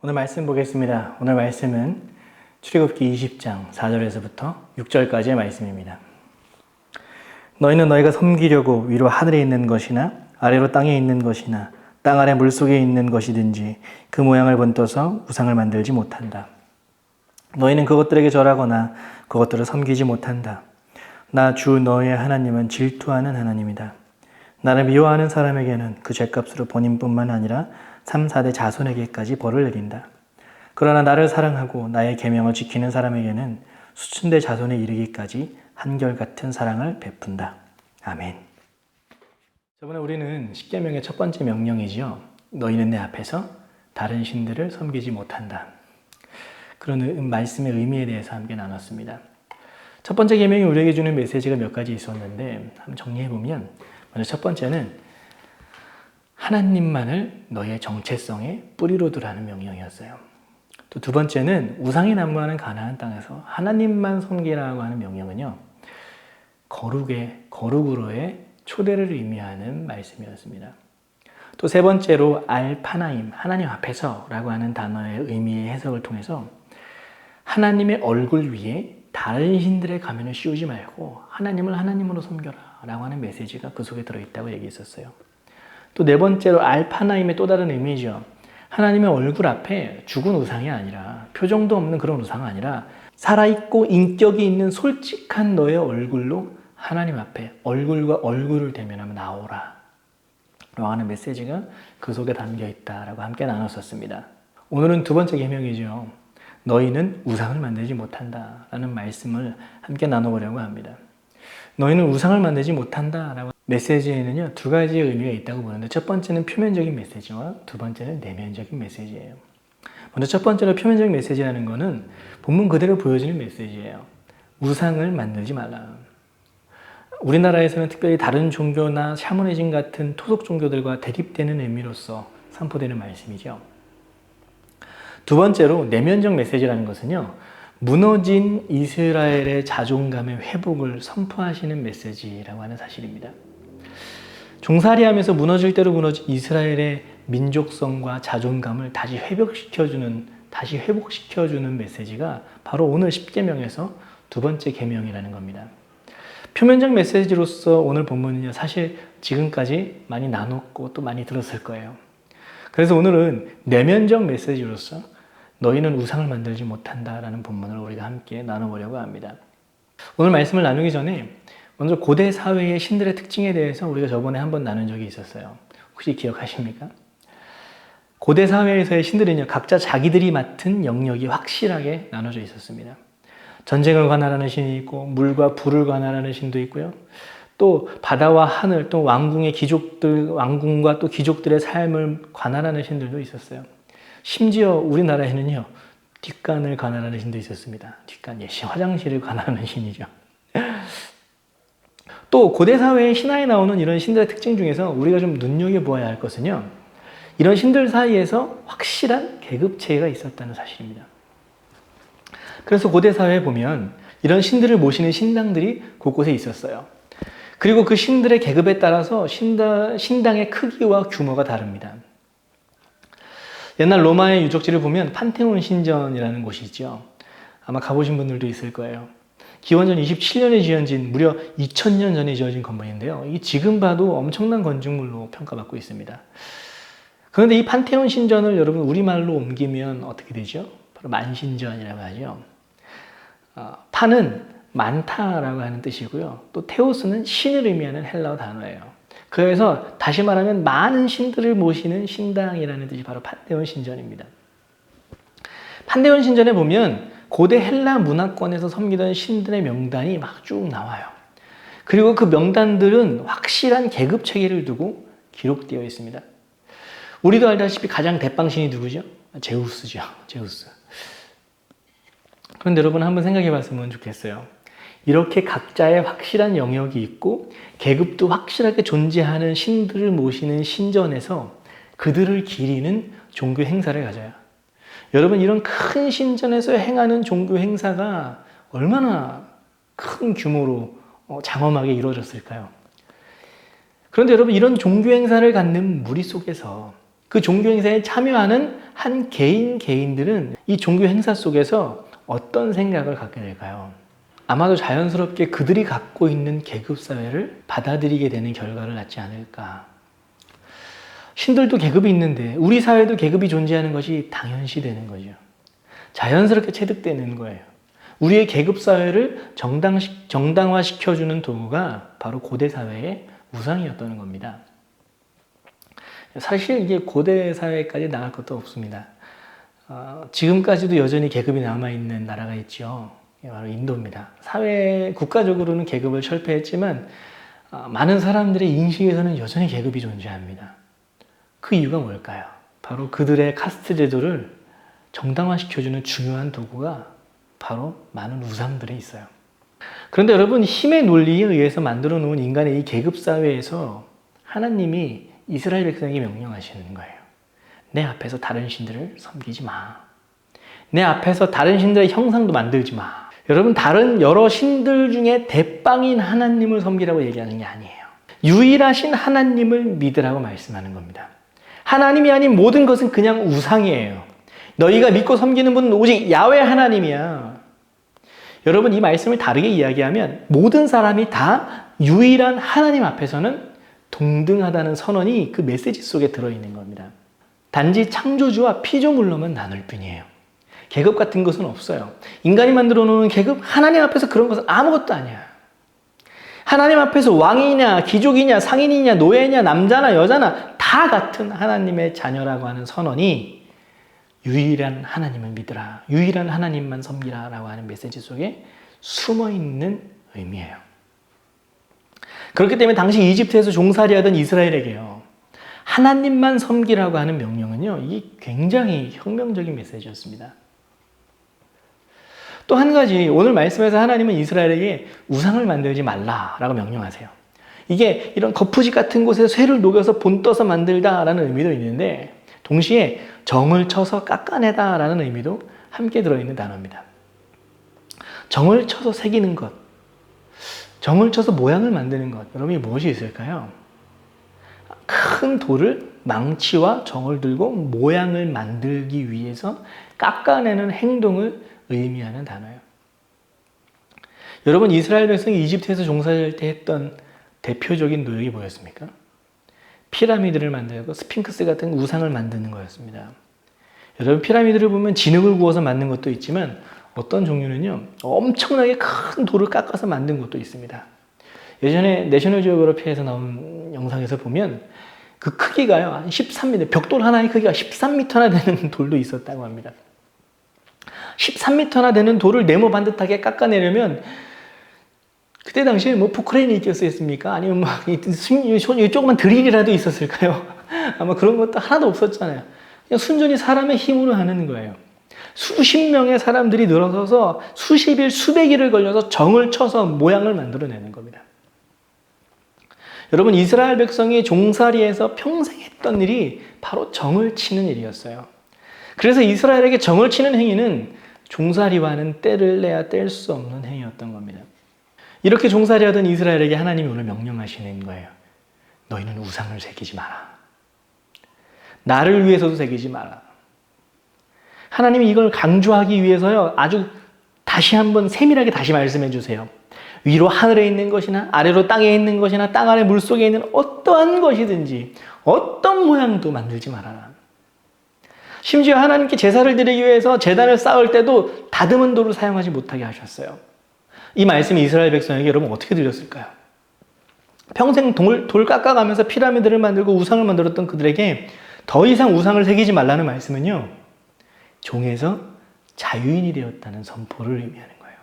오늘 말씀 보겠습니다. 오늘 말씀은 출애굽기 20장 4절에서부터 6절까지의 말씀입니다. 너희는 너희가 섬기려고 위로 하늘에 있는 것이나 아래로 땅에 있는 것이나 땅 아래 물속에 있는 것이든지 그 모양을 번떠서 우상을 만들지 못한다. 너희는 그것들에게 절하거나 그것들을 섬기지 못한다. 나 주 너희의 하나님은 질투하는 하나님이다. 나를 미워하는 사람에게는 그 죄값으로 본인뿐만 아니라 3, 4대 자손에게까지 벌을 내린다. 그러나 나를 사랑하고 나의 계명을 지키는 사람에게는 수천대 자손에 이르기까지 한결같은 사랑을 베푼다. 아멘. 저번에 우리는 십계명의 첫 번째 명령이지요. 너희는 내 앞에서 다른 신들을 섬기지 못한다. 그런 말씀의 의미에 대해서 함께 나눴습니다. 첫 번째 계명이 우리에게 주는 메시지가 몇 가지 있었는데 한번 정리해보면, 먼저 첫 번째는 하나님만을 너의 정체성의 뿌리로 두라는 명령이었어요. 또 두 번째는 우상이 난무하는 가나안 땅에서 하나님만 섬기라고 하는 명령은요, 거룩으로의 초대를 의미하는 말씀이었습니다. 또 세 번째로 알파나임, 하나님 앞에서라고 하는 단어의 의미의 해석을 통해서 하나님의 얼굴 위에 다른 신들의 가면을 씌우지 말고 하나님을 하나님으로 섬겨라 라고 하는 메시지가 그 속에 들어있다고 얘기했었어요. 또 네 번째로 알파나임의 또 다른 의미죠. 하나님의 얼굴 앞에 죽은 우상이 아니라, 표정도 없는 그런 우상이 아니라 살아있고 인격이 있는 솔직한 너의 얼굴로 하나님 앞에 얼굴과 얼굴을 대면하면 나오라 라고 하는 메시지가 그 속에 담겨있다라고 함께 나눴었습니다. 오늘은 두 번째 계명이죠. 너희는 우상을 만들지 못한다 라는 말씀을 함께 나눠보려고 합니다. 너희는 우상을 만들지 못한다라고 메시지에는요, 두 가지의 의미가 있다고 보는데, 첫 번째는 표면적인 메시지와 두 번째는 내면적인 메시지예요. 먼저 첫 번째로 표면적인 메시지라는 것은 본문 그대로 보여지는 메시지예요. 우상을 만들지 말라. 우리나라에서는 특별히 다른 종교나 샤머니즘 같은 토속 종교들과 대립되는 의미로서 선포되는 말씀이죠. 두 번째로 내면적 메시지라는 것은요, 무너진 이스라엘의 자존감의 회복을 선포하시는 메시지라고 하는 사실입니다. 종살이하면서 무너질 대로 무너진 이스라엘의 민족성과 자존감을 다시 회복시켜주는 메시지가 바로 오늘 십계명에서 두 번째 계명이라는 겁니다. 표면적 메시지로서 오늘 본문은요, 사실 지금까지 많이 나눴고 또 많이 들었을 거예요. 그래서 오늘은 내면적 메시지로서 너희는 우상을 만들지 못한다라는 본문을 우리가 함께 나눠보려고 합니다. 오늘 말씀을 나누기 전에 먼저 고대 사회의 신들의 특징에 대해서 우리가 저번에 한번 나눈 적이 있었어요. 혹시 기억하십니까? 고대 사회에서의 신들은요, 각자 자기들이 맡은 영역이 확실하게 나눠져 있었습니다. 전쟁을 관할하는 신이 있고, 물과 불을 관할하는 신도 있고요. 또 바다와 하늘, 또 왕궁과 또 귀족들의 삶을 관할하는 신들도 있었어요. 심지어 우리나라에는요, 뒷간을 관할하는 신도 있었습니다. 뒷간, 화장실을 관할하는 신이죠. 또 고대 사회의 신화에 나오는 이런 신들의 특징 중에서 우리가 좀 눈여겨보아야 할 것은요, 이런 신들 사이에서 확실한 계급체가 있었다는 사실입니다. 그래서 고대 사회에 보면 이런 신들을 모시는 신당들이 곳곳에 있었어요. 그리고 그 신들의 계급에 따라서 신당의 크기와 규모가 다릅니다. 옛날 로마의 유적지를 보면 판테온 신전이라는 곳이 있죠. 아마 가보신 분들도 있을 거예요. 기원전 27년에 지어진, 무려 2000년 전에 지어진 건물인데요. 이게 지금 봐도 엄청난 건축물로 평가받고 있습니다. 그런데 이 판테온 신전을 여러분 우리말로 옮기면 어떻게 되죠? 바로 만신전이라고 하죠. 판은 많다라고 하는 뜻이고요. 또 테오스는 신을 의미하는 헬라어 단어예요. 그래서 다시 말하면 많은 신들을 모시는 신당이라는 뜻이 바로 판테온 신전입니다. 판테온 신전에 보면 고대 헬라 문화권에서 섬기던 신들의 명단이 막 쭉 나와요. 그리고 그 명단들은 확실한 계급 체계를 두고 기록되어 있습니다. 우리도 알다시피 가장 대빵신이 누구죠? 제우스죠. 제우스. 그런데 여러분 한번 생각해 봤으면 좋겠어요. 이렇게 각자의 확실한 영역이 있고 계급도 확실하게 존재하는 신들을 모시는 신전에서 그들을 기리는 종교 행사를 가져요. 여러분, 이런 큰 신전에서 행하는 종교 행사가 얼마나 큰 규모로 장엄하게 이루어졌을까요? 그런데 여러분, 이런 종교 행사를 갖는 무리 속에서 그 종교 행사에 참여하는 한 개인들은 이 종교 행사 속에서 어떤 생각을 갖게 될까요? 아마도 자연스럽게 그들이 갖고 있는 계급사회를 받아들이게 되는 결과를 낳지 않을까. 신들도 계급이 있는데 우리 사회도 계급이 존재하는 것이 당연시되는 거죠. 자연스럽게 체득되는 거예요. 우리의 계급사회를 정당화시켜주는 도구가 바로 고대 사회의 우상이었다는 겁니다. 사실 이게 고대 사회까지 나갈 것도 없습니다. 지금까지도 여전히 계급이 남아있는 나라가 있죠. 바로 인도입니다. 국가적으로는 계급을 철폐했지만 많은 사람들의 인식에서는 여전히 계급이 존재합니다. 그 이유가 뭘까요? 바로 그들의 카스트 제도를 정당화시켜주는 중요한 도구가 바로 많은 우상들에 있어요. 그런데 여러분, 힘의 논리에 의해서 만들어 놓은 인간의 이 계급사회에서 하나님이 이스라엘 백성에게 명령하시는 거예요. 내 앞에서 다른 신들을 섬기지 마. 내 앞에서 다른 신들의 형상도 만들지 마. 여러분, 다른 여러 신들 중에 대빵인 하나님을 섬기라고 얘기하는 게 아니에요. 유일하신 하나님을 믿으라고 말씀하는 겁니다. 하나님이 아닌 모든 것은 그냥 우상이에요. 너희가 믿고 섬기는 분은 오직 야훼 하나님이야. 여러분, 이 말씀을 다르게 이야기하면 모든 사람이 다 유일한 하나님 앞에서는 동등하다는 선언이 그 메시지 속에 들어있는 겁니다. 단지 창조주와 피조물로만 나눌 뿐이에요. 계급 같은 것은 없어요. 인간이 만들어 놓은 계급, 하나님 앞에서 그런 것은 아무것도 아니야. 하나님 앞에서 왕이냐, 귀족이냐, 상인이냐, 노예냐, 남자나 여자나 다 같은 하나님의 자녀라고 하는 선언이 유일한 하나님을 믿으라, 유일한 하나님만 섬기라 라고 하는 메시지 속에 숨어있는 의미예요. 그렇기 때문에 당시 이집트에서 종살이하던 이스라엘에게요, 하나님만 섬기라고 하는 명령은요, 이게 굉장히 혁명적인 메시지였습니다. 또 한 가지, 오늘 말씀에서 하나님은 이스라엘에게 우상을 만들지 말라라고 명령하세요. 이게 이런 거푸집 같은 곳에 쇠를 녹여서 본떠서 만들다라는 의미도 있는데, 동시에 정을 쳐서 깎아내다라는 의미도 함께 들어있는 단어입니다. 정을 쳐서 새기는 것, 정을 쳐서 모양을 만드는 것, 여러분이 무엇이 있을까요? 큰 돌을 망치와 정을 들고 모양을 만들기 위해서 깎아내는 행동을 의미하는 단어예요. 여러분, 이스라엘 백성이 이집트에서 종살이할 때 했던 대표적인 노력이 뭐였습니까? 피라미드를 만들고 스핑크스 같은 우상을 만드는 거였습니다. 여러분, 피라미드를 보면 진흙을 구워서 만든 것도 있지만 어떤 종류는요, 엄청나게 큰 돌을 깎아서 만든 것도 있습니다. 예전에 내셔널 지오그래피에서 나온 영상에서 보면 그 크기가요, 한 13m, 벽돌 하나의 크기가 13m나 되는 돌도 있었다고 합니다. 13m나 되는 돌을 네모 반듯하게 깎아내려면 그때 당시에 뭐 포크레인이 있겠습니까? 아니면 막 조그만 드릴이라도 있었을까요? 아마 그런 것도 하나도 없었잖아요. 그냥 순전히 사람의 힘으로 하는 거예요. 수십 명의 사람들이 늘어서서 수십 일, 수백 일을 걸려서 정을 쳐서 모양을 만들어내는 겁니다. 여러분, 이스라엘 백성이 종살이에서 평생 했던 일이 바로 정을 치는 일이었어요. 그래서 이스라엘에게 정을 치는 행위는 종살이와는 떼를 내야 뗄 수 없는 행위였던 겁니다. 이렇게 종살이하던 이스라엘에게 하나님이 오늘 명령하시는 거예요. 너희는 우상을 새기지 마라. 나를 위해서도 새기지 마라. 하나님이 이걸 강조하기 위해서요, 아주 다시 한번 세밀하게 다시 말씀해 주세요. 위로 하늘에 있는 것이나 아래로 땅에 있는 것이나 땅 아래 물속에 있는 어떠한 것이든지 어떤 모양도 만들지 말아라. 심지어 하나님께 제사를 드리기 위해서 제단을 쌓을 때도 다듬은 돌을 사용하지 못하게 하셨어요. 이 말씀이 이스라엘 백성에게 여러분 어떻게 들렸을까요? 평생 돌 깎아가면서 피라미드를 만들고 우상을 만들었던 그들에게 더 이상 우상을 새기지 말라는 말씀은요, 종에서 자유인이 되었다는 선포를 의미하는 거예요.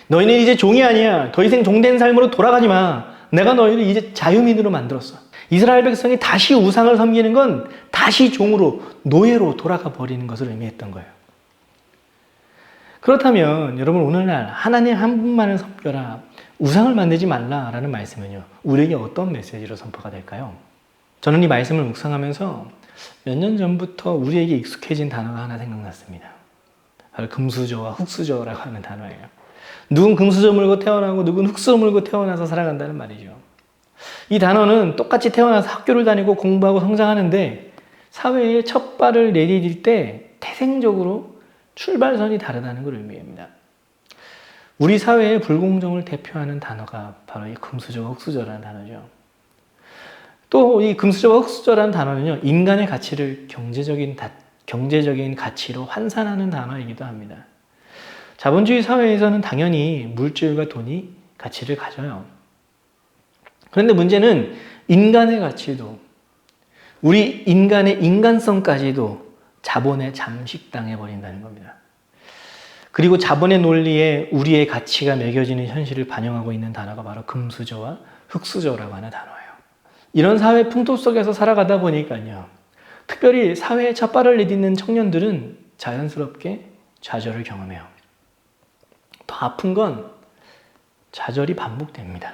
너희는 이제 종이 아니야. 더 이상 종된 삶으로 돌아가지 마. 내가 너희를 이제 자유민으로 만들었어. 이스라엘 백성이 다시 우상을 섬기는 건 다시 종으로, 노예로 돌아가 버리는 것을 의미했던 거예요. 그렇다면 여러분, 오늘날 하나님 한 분만을 섬겨라, 우상을 만들지 말라라는 말씀은요, 우리에게 어떤 메시지로 선포가 될까요? 저는 이 말씀을 묵상하면서 몇 년 전부터 우리에게 익숙해진 단어가 하나 생각났습니다. 바로 금수저와 흙수저라고 하는 단어예요. 누군 금수저 물고 태어나고 누군 흙수저 물고 태어나서 살아간다는 말이죠. 이 단어는 똑같이 태어나서 학교를 다니고 공부하고 성장하는데 사회에 첫 발을 내디딜 때 태생적으로 출발선이 다르다는 걸 의미합니다. 우리 사회의 불공정을 대표하는 단어가 바로 이 금수저와 흙수저라는 단어죠. 또 이 금수저와 흙수저라는 단어는요, 인간의 가치를 경제적인 가치로 환산하는 단어이기도 합니다. 자본주의 사회에서는 당연히 물질과 돈이 가치를 가져요. 그런데 문제는 인간의 가치도, 우리 인간의 인간성까지도 자본에 잠식당해 버린다는 겁니다. 그리고 자본의 논리에 우리의 가치가 매겨지는 현실을 반영하고 있는 단어가 바로 금수저와 흙수저라고 하는 단어예요. 이런 사회 풍토 속에서 살아가다 보니까요, 특별히 사회에 첫 발을 내딛는 청년들은 자연스럽게 좌절을 경험해요. 더 아픈 건 좌절이 반복됩니다.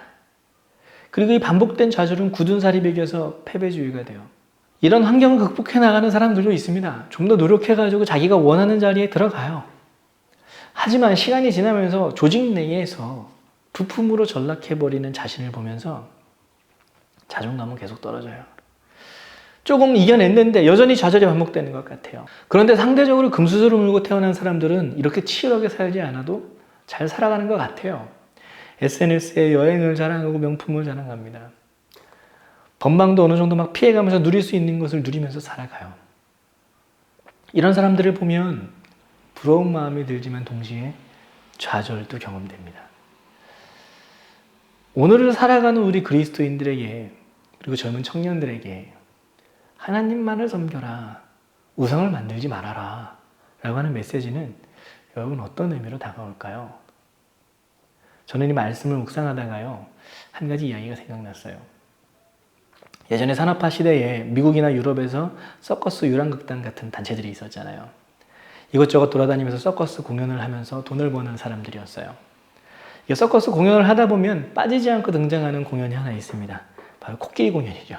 그리고 이 반복된 좌절은 굳은 살이 배겨서 패배주의가 돼요. 이런 환경을 극복해 나가는 사람들도 있습니다. 좀 더 노력해가지고 자기가 원하는 자리에 들어가요. 하지만 시간이 지나면서 조직 내에서 부품으로 전락해버리는 자신을 보면서 자존감은 계속 떨어져요. 조금 이겨냈는데 여전히 좌절이 반복되는 것 같아요. 그런데 상대적으로 금수저를 물고 태어난 사람들은 이렇게 치열하게 살지 않아도 잘 살아가는 것 같아요. SNS에 여행을 자랑하고 명품을 자랑합니다. 건방도 어느 정도 막 피해가면서 누릴 수 있는 것을 누리면서 살아가요. 이런 사람들을 보면 부러운 마음이 들지만 동시에 좌절도 경험됩니다. 오늘을 살아가는 우리 그리스도인들에게, 그리고 젊은 청년들에게 하나님만을 섬겨라, 우상을 만들지 말아라 라고 하는 메시지는 여러분 어떤 의미로 다가올까요? 저는 이 말씀을 묵상하다가요, 한 가지 이야기가 생각났어요. 예전에 산업화 시대에 미국이나 유럽에서 서커스 유랑극단 같은 단체들이 있었잖아요. 이것저것 돌아다니면서 서커스 공연을 하면서 돈을 버는 사람들이었어요. 이 서커스 공연을 하다 보면 빠지지 않고 등장하는 공연이 하나 있습니다. 바로 코끼리 공연이죠.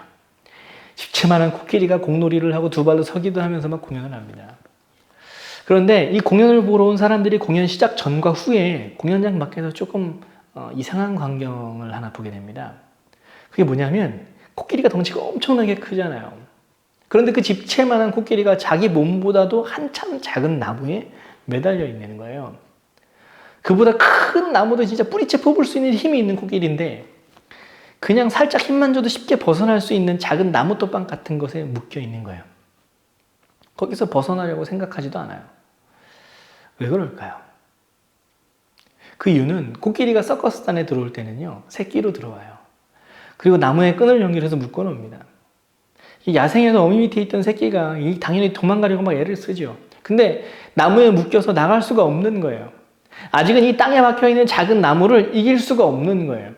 집채만한 코끼리가 공놀이를 하고 두 발로 서기도 하면서 막 공연을 합니다. 그런데 이 공연을 보러 온 사람들이 공연 시작 전과 후에 공연장 밖에서 조금 이상한 광경을 하나 보게 됩니다. 그게 뭐냐면 코끼리가 덩치가 엄청나게 크잖아요. 그런데 그 집채만한 코끼리가 자기 몸보다도 한참 작은 나무에 매달려 있는 거예요. 그보다 큰 나무도 진짜 뿌리채 뽑을 수 있는 힘이 있는 코끼리인데 그냥 살짝 힘만 줘도 쉽게 벗어날 수 있는 작은 나무 또빵 같은 것에 묶여 있는 거예요. 거기서 벗어나려고 생각하지도 않아요. 왜 그럴까요? 그 이유는 코끼리가 서커스단에 들어올 때는요, 새끼로 들어와요. 그리고 나무에 끈을 연결해서 묶어 놓습니다. 야생에서 어미 밑에 있던 새끼가 당연히 도망가려고 막 애를 쓰죠. 근데 나무에 묶여서 나갈 수가 없는 거예요. 아직은 이 땅에 박혀있는 작은 나무를 이길 수가 없는 거예요.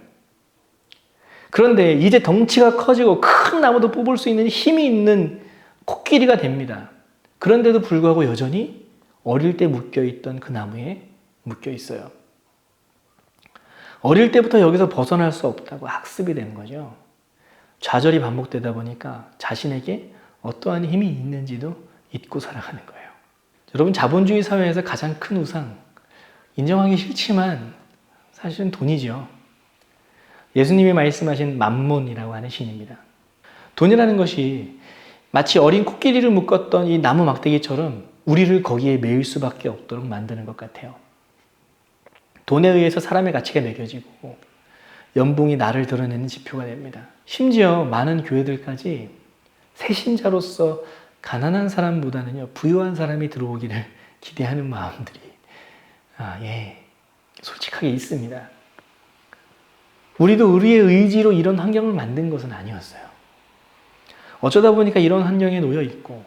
그런데 이제 덩치가 커지고 큰 나무도 뽑을 수 있는 힘이 있는 코끼리가 됩니다. 그런데도 불구하고 여전히 어릴 때 묶여있던 그 나무에 묶여 있어요. 어릴 때부터 여기서 벗어날 수 없다고 학습이 되는 거죠. 좌절이 반복되다 보니까 자신에게 어떠한 힘이 있는지도 잊고 살아가는 거예요. 여러분, 자본주의 사회에서 가장 큰 우상, 인정하기 싫지만 사실은 돈이죠. 예수님이 말씀하신 맘몬이라고 하는 신입니다. 돈이라는 것이 마치 어린 코끼리를 묶었던 이 나무 막대기처럼 우리를 거기에 매일 수밖에 없도록 만드는 것 같아요. 돈에 의해서 사람의 가치가 매겨지고 연봉이 나를 드러내는 지표가 됩니다. 심지어 많은 교회들까지 새신자로서 가난한 사람보다는요, 부유한 사람이 들어오기를 기대하는 마음들이 솔직하게 있습니다. 우리도 우리의 의지로 이런 환경을 만든 것은 아니었어요. 어쩌다 보니까 이런 환경에 놓여 있고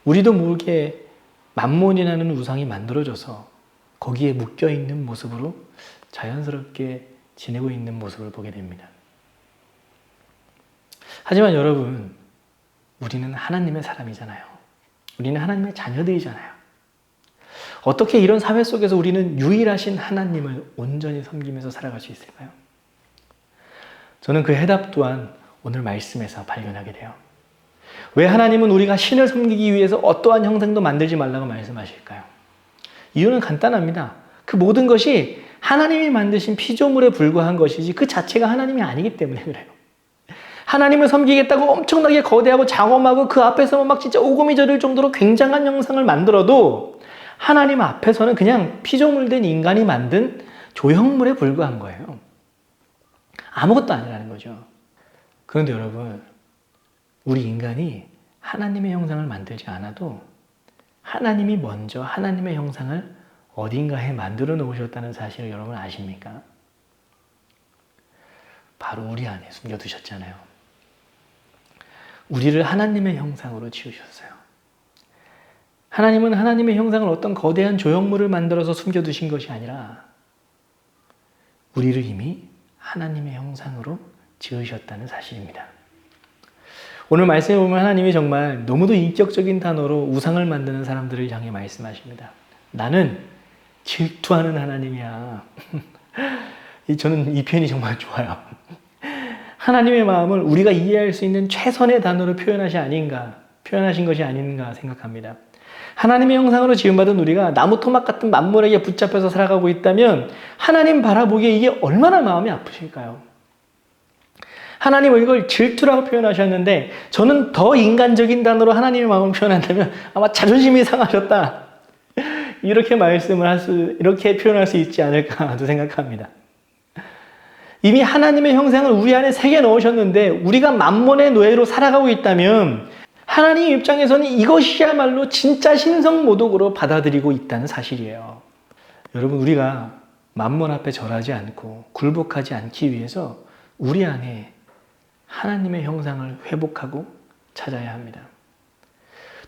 우리도 모르게 맘몬이라는 우상이 만들어져서 거기에 묶여 있는 모습으로 자연스럽게 지내고 있는 모습을 보게 됩니다. 하지만 여러분, 우리는 하나님의 사람이잖아요. 우리는 하나님의 자녀들이잖아요. 어떻게 이런 사회 속에서 우리는 유일하신 하나님을 온전히 섬기면서 살아갈 수 있을까요? 저는 그 해답 또한 오늘 말씀에서 발견하게 돼요. 왜 하나님은 우리가 신을 섬기기 위해서 어떠한 형상도 만들지 말라고 말씀하실까요? 이유는 간단합니다. 그 모든 것이 하나님이 만드신 피조물에 불과한 것이지 그 자체가 하나님이 아니기 때문에 그래요. 하나님을 섬기겠다고 엄청나게 거대하고 장엄하고 그 앞에서 막 진짜 오금이 저릴 정도로 굉장한 형상을 만들어도 하나님 앞에서는 그냥 피조물된 인간이 만든 조형물에 불과한 거예요. 아무것도 아니라는 거죠. 그런데 여러분, 우리 인간이 하나님의 형상을 만들지 않아도 하나님이 먼저 하나님의 형상을 어딘가에 만들어 놓으셨다는 사실을 여러분 아십니까? 바로 우리 안에 숨겨두셨잖아요. 우리를 하나님의 형상으로 지으셨어요. 하나님은 하나님의 형상을 어떤 거대한 조형물을 만들어서 숨겨두신 것이 아니라 우리를 이미 하나님의 형상으로 지으셨다는 사실입니다. 오늘 말씀에 보면 하나님이 정말 너무도 인격적인 단어로 우상을 만드는 사람들을 향해 말씀하십니다. 나는 질투하는 하나님이야. 저는 이 표현이 정말 좋아요. 하나님의 마음을 우리가 이해할 수 있는 최선의 단어로 표현하신 것이 아닌가 생각합니다. 하나님의 형상으로 지음받은 우리가 나무 토막 같은 만물에게 붙잡혀서 살아가고 있다면 하나님 바라보기에 이게 얼마나 마음이 아프실까요? 하나님은 이걸 질투라고 표현하셨는데 저는 더 인간적인 단어로 하나님의 마음을 표현한다면 아마 자존심이 상하셨다. 이렇게 이렇게 표현할 수 있지 않을까도 생각합니다. 이미 하나님의 형상을 우리 안에 새겨 넣으셨는데 우리가 만몬의 노예로 살아가고 있다면 하나님 입장에서는 이것이야말로 진짜 신성모독으로 받아들이고 있다는 사실이에요. 여러분, 우리가 만몬 앞에 절하지 않고 굴복하지 않기 위해서 우리 안에 하나님의 형상을 회복하고 찾아야 합니다.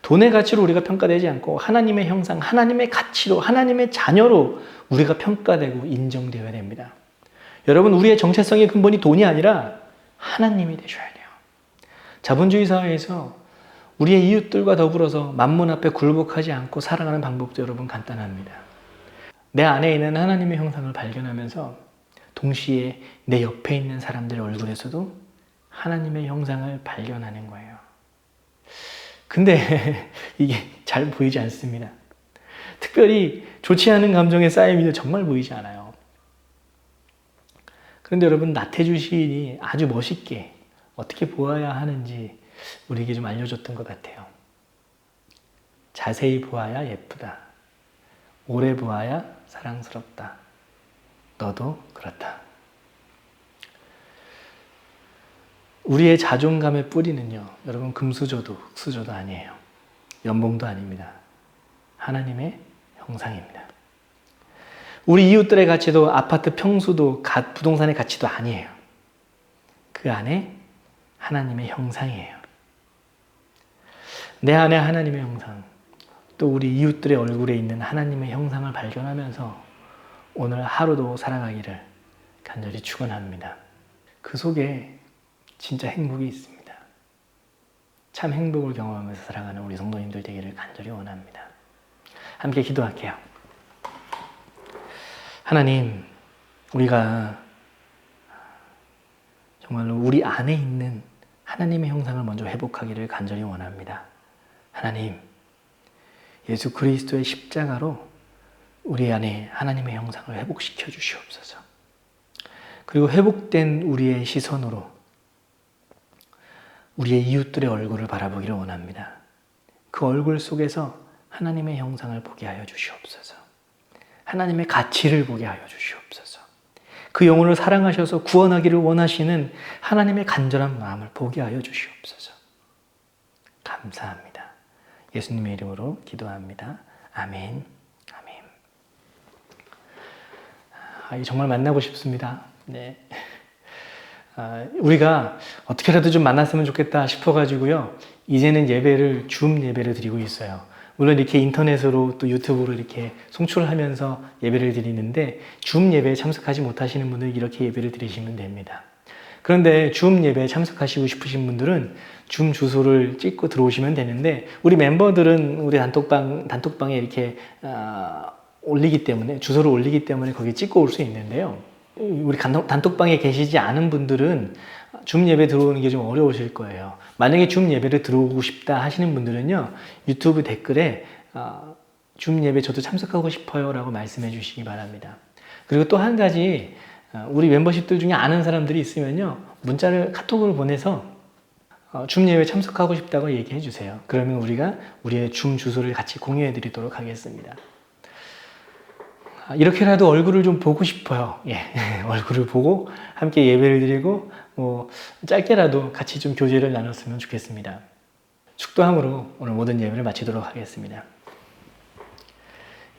돈의 가치로 우리가 평가되지 않고 하나님의 형상, 하나님의 가치로, 하나님의 자녀로 우리가 평가되고 인정되어야 됩니다. 여러분, 우리의 정체성의 근본이 돈이 아니라 하나님이 되셔야 돼요. 자본주의 사회에서 우리의 이웃들과 더불어서 만문 앞에 굴복하지 않고 살아가는 방법도 여러분 간단합니다. 내 안에 있는 하나님의 형상을 발견하면서 동시에 내 옆에 있는 사람들의 얼굴에서도 하나님의 형상을 발견하는 거예요. 근데 이게 잘 보이지 않습니다. 특별히 좋지 않은 감정의 쌓임이 정말 보이지 않아요. 그런데 여러분, 나태주 시인이 아주 멋있게 어떻게 보아야 하는지 우리에게 좀 알려줬던 것 같아요. 자세히 보아야 예쁘다. 오래 보아야 사랑스럽다. 너도 그렇다. 우리의 자존감의 뿌리는요, 여러분, 금수저도 흙수저도 아니에요. 연봉도 아닙니다. 하나님의 형상입니다. 우리 이웃들의 가치도 아파트 평수도 부동산의 가치도 아니에요. 그 안에 하나님의 형상이에요. 내 안에 하나님의 형상, 또 우리 이웃들의 얼굴에 있는 하나님의 형상을 발견하면서 오늘 하루도 살아가기를 간절히 축원합니다. 그 속에 진짜 행복이 있습니다. 참 행복을 경험하면서 살아가는 우리 성도님들 되기를 간절히 원합니다. 함께 기도할게요. 하나님, 우리가 정말로 우리 안에 있는 하나님의 형상을 먼저 회복하기를 간절히 원합니다. 하나님, 예수 그리스도의 십자가로 우리 안에 하나님의 형상을 회복시켜 주시옵소서. 그리고 회복된 우리의 시선으로 우리의 이웃들의 얼굴을 바라보기를 원합니다. 그 얼굴 속에서 하나님의 형상을 보게 하여 주시옵소서. 하나님의 가치를 보게 하여 주시옵소서. 그 영혼을 사랑하셔서 구원하기를 원하시는 하나님의 간절한 마음을 보게 하여 주시옵소서. 감사합니다. 예수님의 이름으로 기도합니다. 아멘. 아멘. 정말 만나고 싶습니다. 네. 우리가 어떻게라도 좀 만났으면 좋겠다 싶어가지고요. 이제는 예배를 줌 예배를 드리고 있어요. 물론 이렇게 인터넷으로 또 유튜브로 이렇게 송출하면서 예배를 드리는데 줌 예배에 참석하지 못하시는 분들 이렇게 예배를 드리시면 됩니다. 그런데 줌 예배에 참석하시고 싶으신 분들은 줌 주소를 찍고 들어오시면 되는데 우리 멤버들은 우리 단톡방에 이렇게 올리기 때문에 주소를 올리기 때문에 거기 찍고 올 수 있는데요. 우리 단톡방에 계시지 않은 분들은 줌 예배 들어오는 게 좀 어려우실 거예요. 만약에 줌 예배를 들어오고 싶다 하시는 분들은요, 유튜브 댓글에 줌 예배 저도 참석하고 싶어요 라고 말씀해 주시기 바랍니다. 그리고 또 한 가지, 우리 멤버십들 중에 아는 사람들이 있으면요, 카톡을 보내서 줌 예배 참석하고 싶다고 얘기해 주세요. 그러면 우리가 우리의 줌 주소를 같이 공유해 드리도록 하겠습니다. 이렇게라도 얼굴을 좀 보고 싶어요. 예, 얼굴을 보고 함께 예배를 드리고 짧게라도 같이 좀 교제를 나눴으면 좋겠습니다. 축도함으로 오늘 모든 예배를 마치도록 하겠습니다.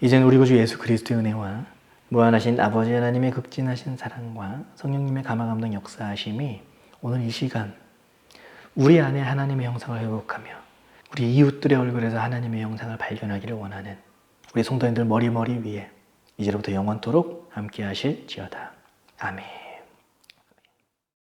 이제는 우리 구주 예수 그리스도의 은혜와 무한하신 아버지 하나님의 극진하신 사랑과 성령님의 감화감동 역사하심이 오늘 이 시간 우리 안에 하나님의 형상을 회복하며 우리 이웃들의 얼굴에서 하나님의 형상을 발견하기를 원하는 우리 성도님들 머리 위에 이제로부터 영원토록 함께 하실지어다. 아멘.